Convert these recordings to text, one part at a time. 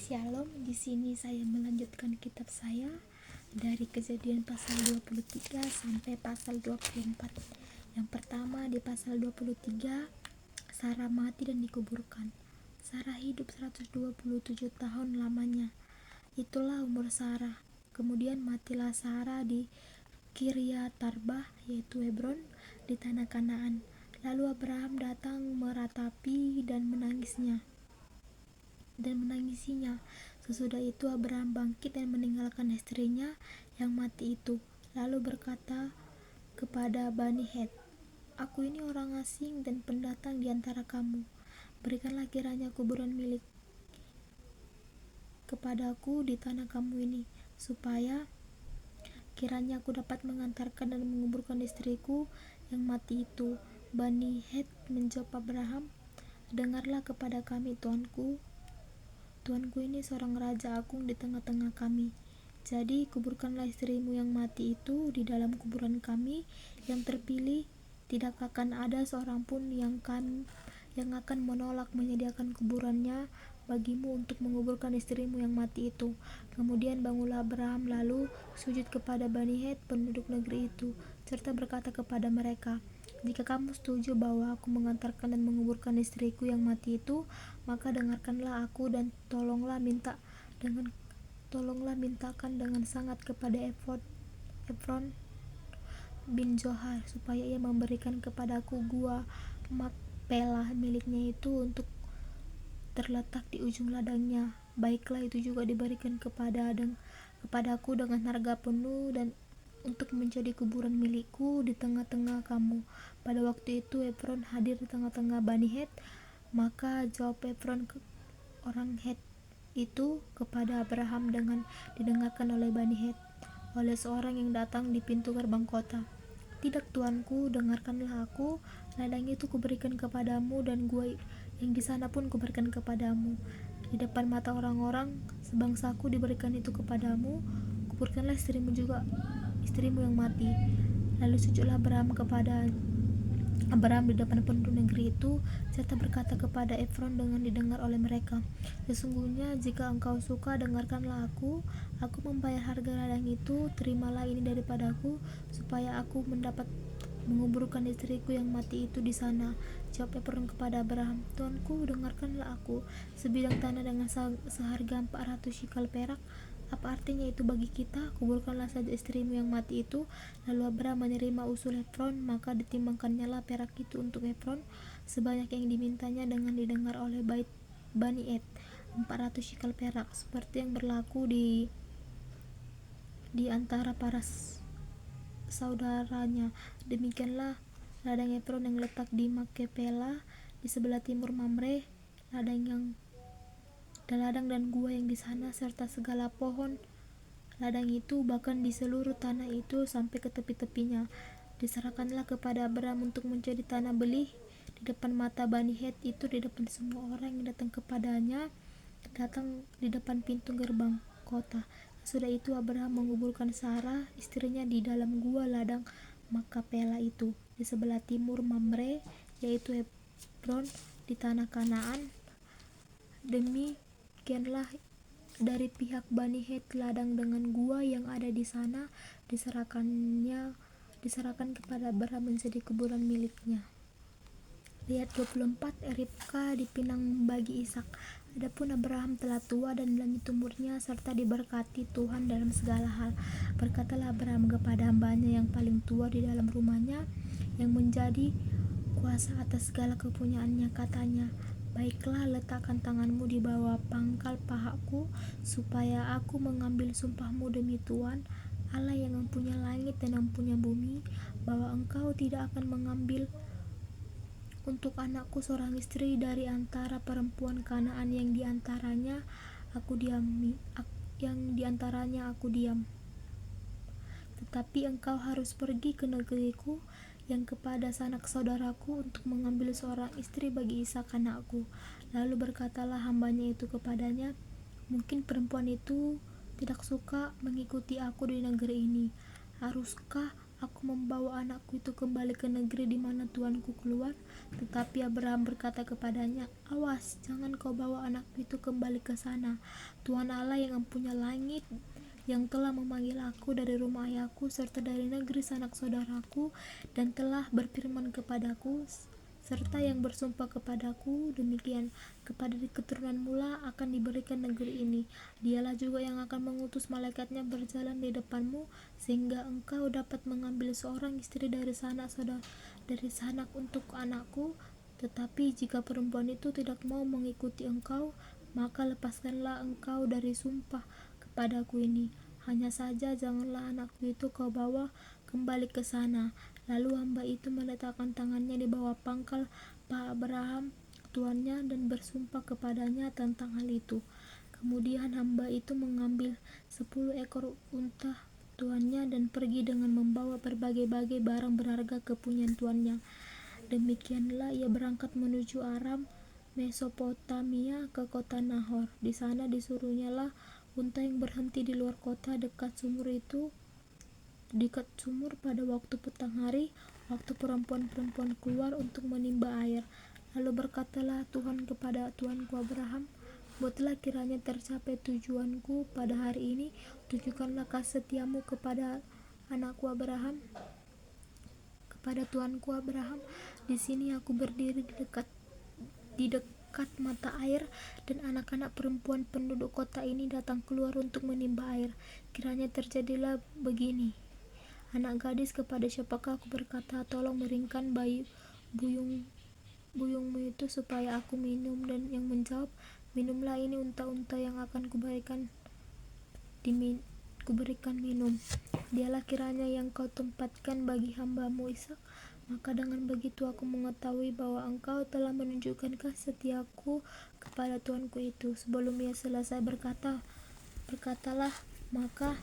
Shalom, di sini saya melanjutkan kitab saya dari Kejadian pasal 23 sampai pasal 24. Yang pertama di pasal 23, Sarah mati dan dikuburkan. Sarah hidup 127 tahun lamanya. Itulah umur Sarah. Kemudian matilah Sarah di Kiryat-Arbah, yaitu Hebron, di tanah Kanaan. Lalu Abraham datang meratapi dan menangisinya. Sesudah itu Abraham bangkit dan meninggalkan istrinya yang mati itu, lalu berkata kepada Bani Het, "Aku ini orang asing dan pendatang di antara kamu. Berikanlah kiranya kuburan milik kepadaku di tanah kamu ini, supaya kiranya aku dapat mengantarkan dan menguburkan istriku yang mati itu." Bani Het menjawab Abraham, "Dengarlah kepada kami, Tuanku. Tuanku ini seorang raja agung di tengah-tengah kami. Jadi kuburkanlah istrimu yang mati itu di dalam kuburan kami yang terpilih. Tidak akan ada seorang pun yang akan menolak menyediakan kuburannya bagimu untuk menguburkan istrimu yang mati itu." Kemudian bangunlah Abraham lalu sujud kepada Bani Het, penduduk negeri itu, serta berkata kepada mereka, "Jika kamu setuju bahwa aku mengantarkan dan menguburkan istriku yang mati itu, maka dengarkanlah aku dan tolonglah mintakan dengan sangat kepada Efron bin Zohar supaya ia memberikan kepadaku gua Makpelah miliknya itu untuk terletak di ujung ladangnya. Baiklah, itu juga diberikan kepadaku dengan harga penuh dan untuk menjadi kuburan milikku di tengah-tengah kamu." Pada waktu itu Efron hadir di tengah-tengah Bani Het. Maka jawab Efron orang Het itu kepada Abraham dengan didengarkan oleh Bani Het, oleh seorang yang datang di pintu gerbang kota, "Tidak, Tuanku, dengarkanlah aku. Ladang itu kuberikan kepadamu dan gua yang di sana pun kuberikan kepadamu. Di depan mata orang-orang sebangsaku diberikan itu kepadamu. Kuburkanlah istrimu yang mati." Lalu sujudlah Abraham di depan penduduk negeri itu, serta berkata kepada Efron dengan didengar oleh mereka, "Sesungguhnya jika engkau suka, dengarkanlah aku membayar harga ladang itu. Terimalah ini daripadaku, supaya aku mendapat menguburkan istriku yang mati itu di sana." Jawab Efron kepada Abraham, "Tuanku, dengarkanlah aku. Sebidang tanah dengan seharga 400 shekel perak. Apa artinya itu bagi kita? Kuburkanlah saja istrimu yang mati itu." Lalu Abraham menerima usul Efron, maka ditimbangkannyalah perak itu untuk Efron sebanyak yang dimintanya dengan didengar oleh Bani Et, 400 shekel perak, seperti yang berlaku di antara para saudaranya. Demikianlah ladang Efron yang letak di Makpelah di sebelah timur Mamre, ladang dan gua yang di sana, serta segala pohon ladang itu, bahkan di seluruh tanah itu sampai ke tepi-tepinya, diserahkanlah kepada Abraham untuk menjadi tanah beli di depan mata Bani Het itu, di depan semua orang yang datang kepadanya, datang di depan pintu gerbang kota. Sudah itu Abraham menguburkan Sarah istrinya di dalam gua ladang Makpelah itu di sebelah timur Mamre, yaitu Hebron, di tanah Kanaan. Demikianlah dari pihak Bani Het, ladang dengan gua yang ada di sana diserahkan kepada Abraham menjadi kuburan miliknya. Lihat 24, Ribka dipinang bagi Ishak. Adapun Abraham telah tua dan lanjut umurnya, serta diberkati Tuhan dalam segala hal. Berkatalah Abraham kepada hambanya yang paling tua di dalam rumahnya, yang menjadi kuasa atas segala kepunyaannya, katanya, "Baiklah, letakkan tanganmu di bawah pangkal pahaku, supaya aku mengambil sumpahmu demi Tuhan, Allah yang mempunyai langit dan mempunyai bumi, bahwa engkau tidak akan mengambil untuk anakku seorang istri dari antara perempuan Kanaan yang di antaranya aku diam. Tetapi engkau harus pergi ke negeriku yang kepada sanak saudaraku untuk mengambil seorang istri bagi Ishak anakku." Lalu berkatalah hambanya itu kepadanya, "Mungkin perempuan itu tidak suka mengikuti aku di negeri ini. Haruskah aku membawa anakku itu kembali ke negeri di mana tuanku keluar. Tetapi Abraham berkata kepadanya, awas, jangan kau bawa anakku itu kembali ke sana. Tuhan Allah yang empunya langit, yang telah memanggil aku dari rumah ayahku serta dari negeri sanak saudaraku, dan telah berfirman kepadaku, serta yang bersumpah kepadaku demikian, kepada keturunan mula akan diberikan negeri ini. Dialah juga yang akan mengutus malaikatnya berjalan di depanmu, sehingga engkau dapat mengambil seorang istri dari sanak untuk anakku. Tetapi jika perempuan itu tidak mau mengikuti engkau, maka lepaskanlah engkau dari sumpah kepadaku ini. Hanya saja janganlah anakku itu kau bawa kembali ke sana. Lalu hamba itu meletakkan tangannya di bawah pangkal Pak Abraham tuannya dan bersumpah kepadanya tentang hal itu. Kemudian hamba itu mengambil 10 ekor unta tuannya dan pergi dengan membawa berbagai-bagai barang berharga kepunyaan tuannya. Demikianlah ia berangkat menuju Aram, Mesopotamia, ke kota Nahor. Di sana disuruhnyalah unta yang berhenti di luar kota dekat sumur pada waktu petang hari, waktu perempuan-perempuan keluar untuk menimba air. Lalu berkatalah Tuhan kepada tuanku Abraham, buatlah kiranya tercapai tujuanku pada hari ini, tunjukkanlah kasih setiamu kepada anakku Abraham, kepada tuanku Abraham. Di sini aku berdiri di dekat mata air, dan anak-anak perempuan penduduk kota ini datang keluar untuk menimba air. Kiranya terjadilah begini, anak gadis, kepada siapakah aku berkata, tolong miringkan buyungmu itu supaya aku minum, dan yang menjawab, minumlah, ini unta-unta yang akan kuberikan minum. Dialah kiranya yang kau tempatkan bagi hambamu Ishak. Maka dengan begitu aku mengetahui bahwa engkau telah menunjukkan kasih setiaku kepada tuanku itu. Sebelum ia selesai berkatalah, maka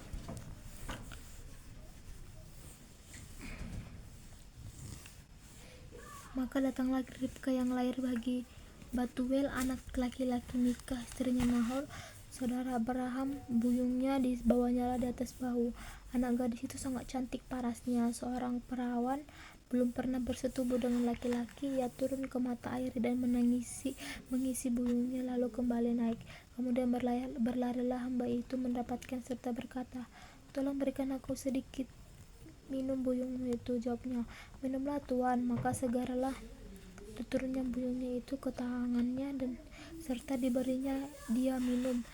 datanglah Ribka yang lahir bagi Batuel, anak laki-laki Milka istrinya Nahor, saudara Abraham. Buyungnya dibawanya di atas bahu. Anak gadis itu sangat cantik parasnya, seorang perawan, belum pernah bersetubuh dengan laki-laki. Ia turun ke mata air dan mengisi buyungnya, lalu kembali naik. Kemudian berlarilah hamba itu mendapatkan serta berkata, tolong berikan aku sedikit minum buyungmu itu. Jawabnya, minumlah Tuan. Maka segeralah diturunnya buyungnya itu ke tangannya dan serta diberinya dia minum.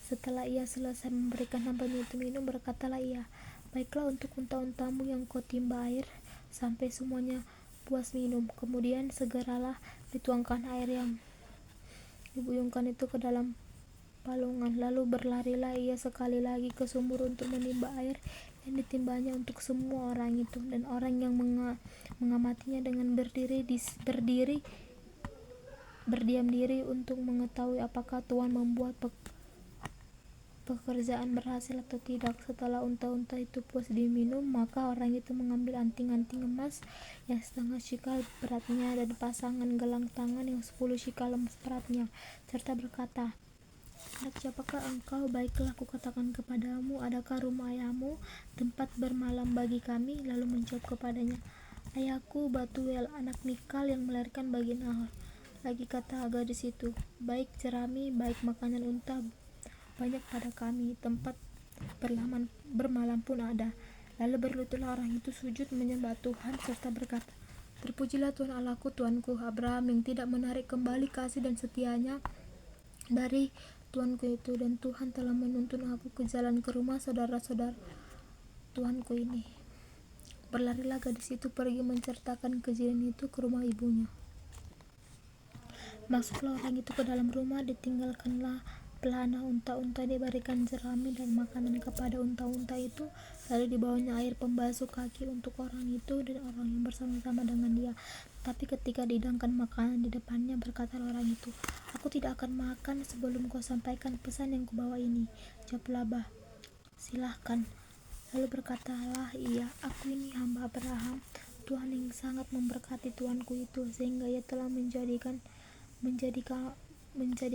Setelah ia selesai memberikan hambanya itu minum, berkatalah ia, baiklah, untuk unta-untamu yang kau timba air sampai semuanya puas minum. Kemudian segeralah dituangkan air yang dibuyungkan itu ke dalam palungan. Lalu berlarilah ia sekali lagi ke sumur untuk menimba air yang ditimbanya untuk semua orang itu. Dan orang yang mengamatinya dengan berdiam diri untuk mengetahui apakah Tuhan membuat pekerjaan berhasil atau tidak. Setelah unta-unta itu puas diminum, maka orang itu mengambil anting-anting emas yang 1/2 shikal beratnya dan pasangan gelang tangan yang 10 shikal emas beratnya, serta berkata, anak siapakah engkau? Baiklah, kukatakan kepadamu, adakah rumah ayahmu tempat bermalam bagi kami? Lalu menjawab kepadanya, ayahku Batuel, anak Mikal yang melahirkan bagi Nahor. Lagi kata gadis itu, baik jerami, baik makanan unta banyak pada kami, tempat bermalam pun ada. Lalu berlututlah orang itu sujud menyembah Tuhan serta berkata, terpujilah Tuhan Allahku, tuanku Abraham, yang tidak menarik kembali kasih dan setianya dari tuanku itu, dan Tuhan telah menuntun aku ke jalan ke rumah saudara-saudara tuanku ini. Berlarilah gadis itu pergi menceritakan kejadian itu ke rumah ibunya. Masuklah orang itu ke dalam rumah, ditinggalkanlah pelana unta-unta, diberikan jerami dan makanan kepada unta-unta itu, lalu dibawanya air pembasuh kaki untuk orang itu dan orang yang bersama-sama dengan dia. Tapi ketika dihidangkan makanan di depannya, berkata orang itu, aku tidak akan makan sebelum kau sampaikan pesan yang kubawa ini. Jawablah Bah, silahkan. Lalu berkatalah ia, aku ini hamba Abraham. Tuhan yang sangat memberkati tuanku itu, sehingga ia telah menjadi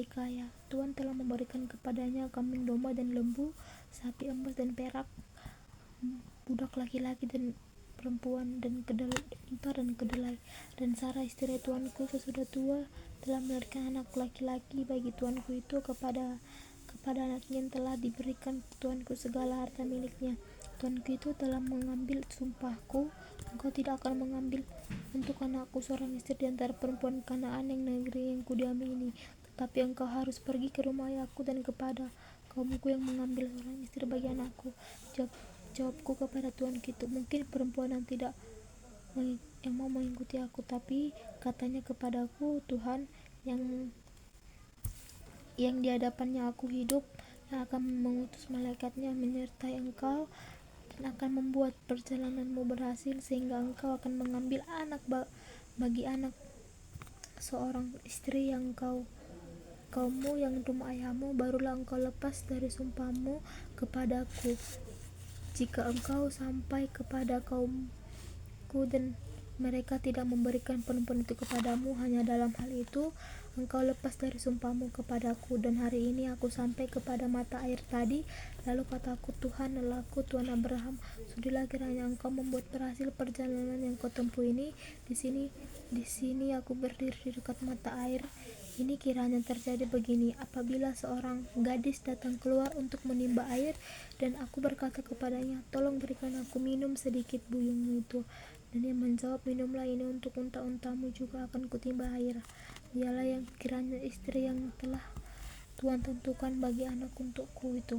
kaya. Tuhan telah memberikan kepadanya kambing domba dan lembu, sapi emas dan perak, budak laki-laki dan perempuan dan kedelai. Dan Sarah istri tuanku sesudah tua telah melahirkan anak laki-laki bagi tuanku itu kepada anaknya yang telah diberikan tuanku segala harta miliknya. Tuanku itu telah mengambil sumpahku, engkau tidak akan mengambil untuk anakku seorang istri di antara perempuan Kanaan yang negeri yang kudiami ini, tetapi engkau harus pergi ke rumah ayahku dan kepada kaumku yang mengambil seorang istri bagi anakku. Jawabku kepada tuanku itu, mungkin perempuan yang mau mengikuti aku, tapi katanya kepadaku, Tuhan yang di hadapannya aku hidup, yang akan mengutus malaikatnya menyertai engkau dan akan membuat perjalananmu berhasil, sehingga engkau akan mengambil anak bagi anak seorang istri yang kaummu yang rumah ayahmu, barulah engkau lepas dari sumpahmu kepadaku. Jika engkau sampai kepada kaumku dan mereka tidak memberikan perempuan itu kepadamu, hanya dalam hal itu engkau lepas dari sumpahmu kepadaku. Dan hari ini aku sampai kepada mata air tadi, lalu kataku, Tuhan Allahku, Tuhan Abraham, sudilah kiranya engkau membuat berhasil perjalanan yang kau tempuh ini. Di sini aku berdiri di dekat mata air ini. Kiranya terjadi begini, apabila seorang gadis datang keluar untuk menimba air, dan aku berkata kepadanya, tolong berikan aku minum sedikit buyungmu itu. Dan ia menjawab, minumlah ini, untuk unta-untamu juga akan kutimba air. Dialah yang kiranya istri yang telah Tuhan tentukan bagi anak untukku itu.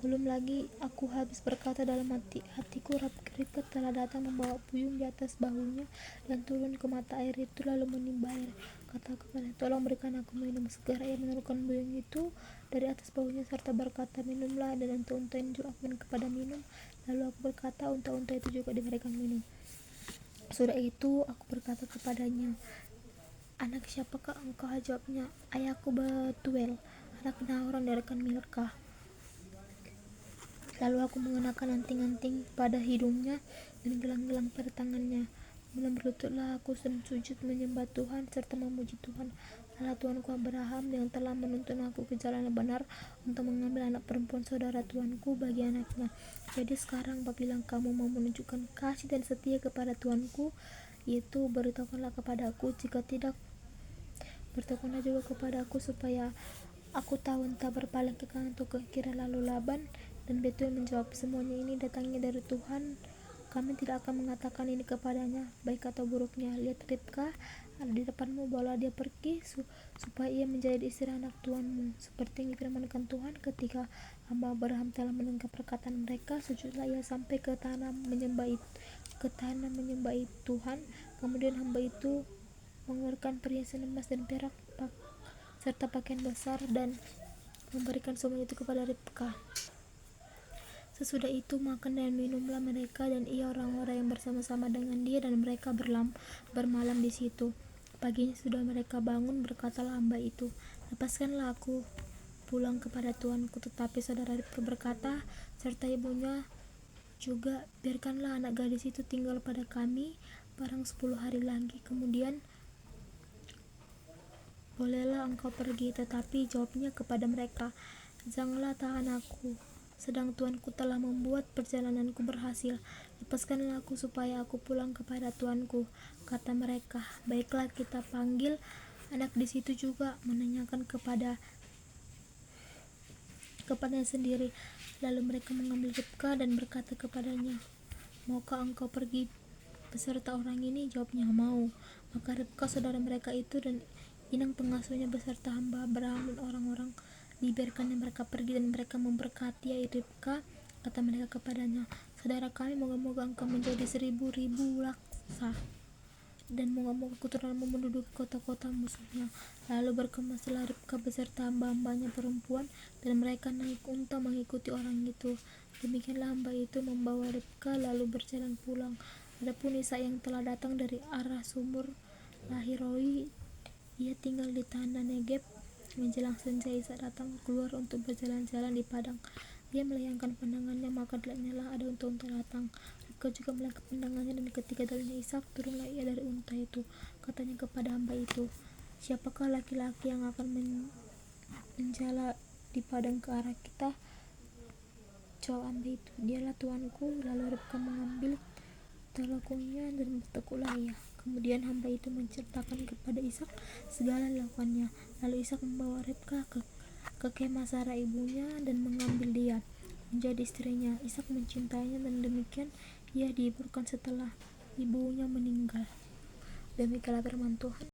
Belum lagi aku habis berkata dalam hatiku, Ribka telah datang membawa buyung di atas bahunya dan turun ke mata air itu lalu menimba air. Kata kepada, tolong berikan aku minum. Segera ia menurunkan buyung itu dari atas bahunya serta berkata, minumlah, dan unta-unta itu juga akan kepada minum. Lalu aku berkata, unta-unta itu juga diberikan minum. Sudah itu aku berkata kepadanya, anak siapakah engkau? Jawabnya, ayahku Betuel, anak Nahor dari rekan Milka. Lalu aku mengenakan anting-anting pada hidungnya dan gelang-gelang pada tangannya. Kemudian berlututlah aku dan sujud menyembah Tuhan serta memuji Tuhan, Allah Tuanku Abraham, yang telah menuntun aku ke jalan yang benar untuk mengambil anak perempuan saudara Tuanku bagi anaknya. Jadi sekarang apabila kamu mau menunjukkan kasih dan setia kepada Tuanku, itu beritahukanlah kepadaku. Jika tidak, beritahukanlah juga kepadaku, supaya aku tahu entah berpaling ke kanan atau ke kiri. Lalu Laban dan Betuel menjawab, semuanya ini datangnya dari Tuhan. Kami tidak akan mengatakan ini kepadanya, baik atau buruknya. Lihat, Ribka ada di depanmu, bawalah dia pergi supaya ia menjadi istri anak tuanmu, seperti yang difirmankan Tuhan. Ketika hamba Abraham telah mendengar perkataan mereka, sujudlah ia sampai ke tanah menyembah Tuhan. Kemudian hamba itu mengeluarkan perhiasan emas dan perak serta pakaian besar dan memberikan semuanya itu kepada Ribka. Sesudah itu makan dan minumlah mereka dan ia orang-orang yang bersama-sama dengan dia, dan mereka bermalam di situ. Paginya sudah mereka bangun, berkatalah hamba itu, lepaskanlah aku pulang kepada tuanku. Tetapi saudara Ribka berkata serta ibunya juga, biarkanlah anak gadis itu tinggal pada kami barang 10 hari lagi, kemudian bolehlah engkau pergi. Tetapi jawabnya kepada mereka, janganlah tahan aku, sedang tuanku telah membuat perjalananku berhasil. Lepaskanlah aku supaya aku pulang kepada tuanku. Kata mereka, baiklah, kita panggil anak di situ juga, menanyakan kepadanya sendiri. Lalu mereka mengambil Ribka dan berkata kepadanya, maukah engkau pergi beserta orang ini? Jawabnya, mau. Maka Ribka saudara mereka itu dan inang pengasuhnya beserta hamba Abraham dan orang-orang dibiarkannya mereka pergi, dan mereka memberkati Ribka. Kata mereka kepadanya, saudara kami, moga-moga engkau menjadi 1000 laksa, dan moga-moga keturunanmu menduduki kota-kota musuhnya. Lalu berkemaslah Ribka beserta hamba-hambanya perempuan, dan mereka naik unta mengikuti orang itu. Demikianlah hamba itu membawa Ribka lalu berjalan pulang. Adapun Ishak yang telah datang dari arah sumur Lahiroi, ia tinggal di tanah Negeb. Menjelang senja Ishak datang keluar untuk berjalan-jalan di padang. Dia melayangkan pandangannya, maka dilihatnya ada unta-unta datang. Ribka juga melayangkan pandangannya, dan ketika dilihatnya Ishak, turunlah ia dari unta itu. Katanya kepada hamba itu, siapakah laki-laki yang akan menjala di padang ke arah kita? Jawab hamba itu, dialah tuanku. Lalu Ribka mengambil serta lakunya dan bertekunlah ia. Kemudian hamba itu menceritakan kepada Ishak segala lakuannya. Lalu Ishak membawa Rebeka ke kemah Sarah ibunya dan mengambil dia menjadi istrinya. Ishak mencintainya dan demikian ia dihiburkan setelah ibunya meninggal. Demikianlah firman Tuhan.